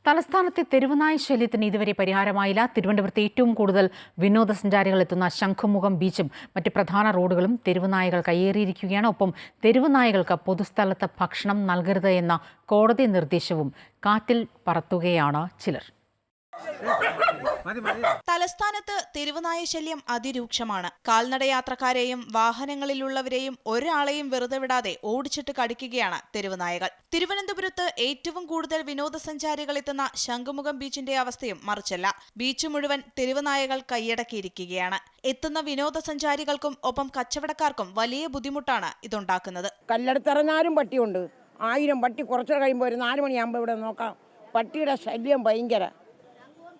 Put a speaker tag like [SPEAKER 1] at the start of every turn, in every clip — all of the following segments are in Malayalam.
[SPEAKER 1] തലസ്ഥാനത്തെ തെരുവുനായ ശല്യത്തിന് ഇതുവരെ പരിഹാരമായില്ല. തിരുവനന്തപുരത്ത് ഏറ്റവും കൂടുതൽ വിനോദസഞ്ചാരികൾ എത്തുന്ന ശംഖുമുഖം ബീച്ചും മറ്റ് പ്രധാന റോഡുകളും തെരുവുനായകൾ കയ്യേറിയിരിക്കുകയാണ്. ഒപ്പം തെരുവുനായകൾക്ക് പൊതുസ്ഥലത്ത് ഭക്ഷണം നൽകരുത് എന്ന കോടതി നിർദ്ദേശവും കാറ്റിൽ പറത്തുകയാണ് ചിലർ.
[SPEAKER 2] തലസ്ഥാനത്ത് തെരുവുനായ ശല്യം അതിരൂക്ഷമാണ്. കാൽനടയാത്രക്കാരെയും വാഹനങ്ങളിലുള്ളവരെയും ഒരാളെയും വെറുതെ വിടാതെ ഓടിച്ചിട്ട് കടിക്കുകയാണ് തെരുവുനായകൾ. തിരുവനന്തപുരത്ത് ഏറ്റവും കൂടുതൽ വിനോദസഞ്ചാരികൾ എത്തുന്ന ശംഖുമുഖം ബീച്ചിന്റെ അവസ്ഥയും മറിച്ചല്ല. ബീച്ച് മുഴുവൻ തെരുവുനായകൾ കൈയടക്കിയിരിക്കുകയാണ്. എത്തുന്ന വിനോദസഞ്ചാരികൾക്കും ഒപ്പം കച്ചവടക്കാർക്കും വലിയ ബുദ്ധിമുട്ടാണ് ഇതുണ്ടാക്കുന്നത്.
[SPEAKER 3] കല്ലെടുത്തിറങ്ങാനും പട്ടിയുണ്ട്. 1000 പട്ടി കുറച്ചു കഴിയുമ്പോൾ ഒരു 4 മണിയാകുമ്പോൾ ഇവിടെ നോക്കാം. പട്ടിയുടെ ശല്യം ഭയങ്കര.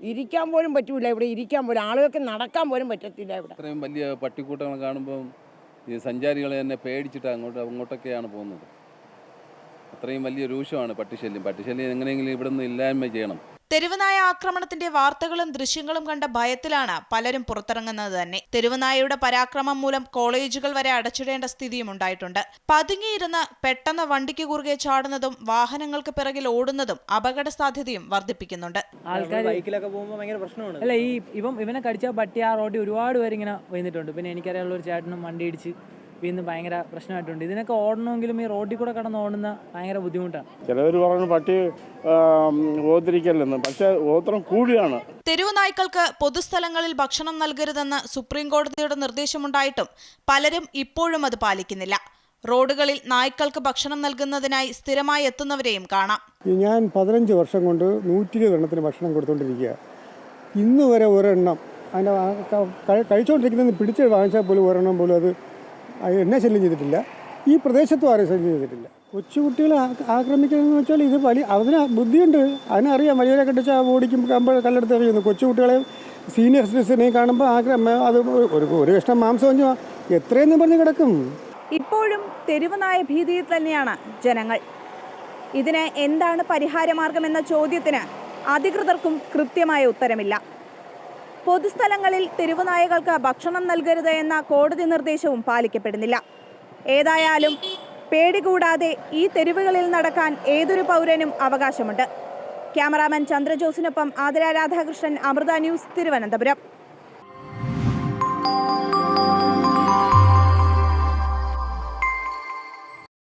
[SPEAKER 3] ഇരിക്കാൻ പോലും പറ്റൂല. ഇവിടെ ഇരിക്കാൻ പോലും ആളുകൾക്ക് നടക്കാൻ പോലും പറ്റത്തില്ല. ഇവിടെ
[SPEAKER 4] ഇത്രയും വലിയ പട്ടിക്കൂട്ടങ്ങൾ കാണുമ്പോൾ ഈ സഞ്ചാരികളെ തന്നെ പേടിച്ചിട്ട് അങ്ങോട്ടൊക്കെയാണ് പോകുന്നത്. അത്രയും വലിയ രൂക്ഷമാണ് പട്ടിശല്യം. പട്ടിശല്യം എങ്ങനെയെങ്കിലും ഇവിടെ നിന്ന് ഇല്ലായ്മ ചെയ്യണം.
[SPEAKER 2] തെരുവുനായ ആക്രമണത്തിന്റെ വാർത്തകളും ദൃശ്യങ്ങളും കണ്ട ഭയത്തിലാണ് പലരും പുറത്തിറങ്ങുന്നത് തന്നെ. തെരുവുനായയുടെ പരാക്രമം മൂലം കോളേജുകൾ വരെ അടച്ചിടേണ്ട സ്ഥിതിയും ഉണ്ടായിട്ടുണ്ട്. പതുങ്ങിയിരുന്ന് പെട്ടെന്ന് വണ്ടിക്ക് കുറുകെ ചാടുന്നതും വാഹനങ്ങൾക്ക് പിറകിൽ ഓടുന്നതും അപകട സാധ്യതയും വർദ്ധിപ്പിക്കുന്നുണ്ട്.
[SPEAKER 5] ആൾക്കാർ ബൈക്കിലൊക്കെ പോകുമ്പോൾ ഭയങ്കര പ്രശ്നമാണ്. അല്ല, ഇവനെ കടിച്ച പട്ടി ആ റോഡിൽ ഒരുപാട് പേര് ഇങ്ങനെ വന്നിട്ടുണ്ട്. പിന്നെ എനിക്കറിയാനുള്ള ഒരു ചേട്ടനും വണ്ടി ഇടിച്ച് വീണ്ടും ഭയങ്കര പ്രശ്നമായിട്ടുണ്ട്. ഇതിനൊക്കെ ഓടണമെങ്കിലും ഈ റോഡിൽ കൂടെ കടന്ന് ഓടുന്ന ഭയങ്കര ബുദ്ധിമുട്ടാണ്.
[SPEAKER 6] ചിലവർ പറഞ്ഞു പട്ടി ഓതിരിക്കല്ലെന്ന്, പക്ഷെ ഓത്രം കൂടിയാണ്.
[SPEAKER 2] തെരുവുനായ്ക്കൾക്ക് പൊതുസ്ഥലങ്ങളിൽ ഭക്ഷണം നൽകരുതെന്ന് സുപ്രീം കോടതിയുടെ നിർദ്ദേശമുണ്ടായിട്ടും പലരും ഇപ്പോഴും അത് പാലിക്കുന്നില്ല. റോഡുകളിൽ നായ്ക്കൾക്ക് ഭക്ഷണം നൽകുന്നതിനായി സ്ഥിരമായി എത്തുന്നവരെയും കാണാം.
[SPEAKER 7] ഞാൻ 15 വർഷം കൊണ്ട് 120 എണ്ണത്തിന് ഭക്ഷണം കൊടുത്തുകൊണ്ടിരിക്കുക. ഇന്ന് വരെ ഒരെണ്ണം അതിൻ്റെ കഴിച്ചുകൊണ്ടിരിക്കുന്നത് പിടിച്ച് വാങ്ങിച്ചാൽ പോലും ഒരെണ്ണം പോലും അത് എന്നെ ശല്യം ചെയ്തിട്ടില്ല. ഈ പ്രദേശത്തും ആരും ശല്യം ചെയ്തിട്ടില്ല. കൊച്ചുകുട്ടികളെ ആക്രമിക്കുന്നതെന്ന് വെച്ചാൽ ഇത് അതിന് ബുദ്ധിയുണ്ട്. അതിനറിയാം. വലിയവരെ കണ്ടിച്ചാൽ ഓടിക്കുമ്പോൾ കല്ലെടുത്ത് എറിയുന്നു. കൊച്ചുകുട്ടികളെ സീനിയർ സിറ്റിസനെയും കാണുമ്പോൾ അത് ഒരു കഷ്ണം മാംസം എത്രയെന്ന് പറഞ്ഞ് കിടക്കും.
[SPEAKER 8] ഇപ്പോഴും തെരുവുനായ ഭീതിയിൽ തന്നെയാണ് ജനങ്ങൾ. ഇതിന് എന്താണ് പരിഹാരമാർഗമെന്ന ചോദ്യത്തിന് അധികൃതർക്കും കൃത്യമായ ഉത്തരമില്ല. പൊതുസ്ഥലങ്ങളിൽ തെരുവുനായകൾക്ക് ഭക്ഷണം നൽകരുത് എന്ന കോടതി നിർദ്ദേശവും പാലിക്കപ്പെടുന്നില്ല. ഏതായാലും പേടി കൂടാതെ ഈ തെരുവുകളിൽ നടക്കാൻ ഏതൊരു പൗരനും അവകാശമുണ്ട്. ക്യാമറാമാൻ ചന്ദ്രജോസിനൊപ്പം ആതിര രാധാകൃഷ്ണൻ, അമൃത ന്യൂസ്, തിരുവനന്തപുരം.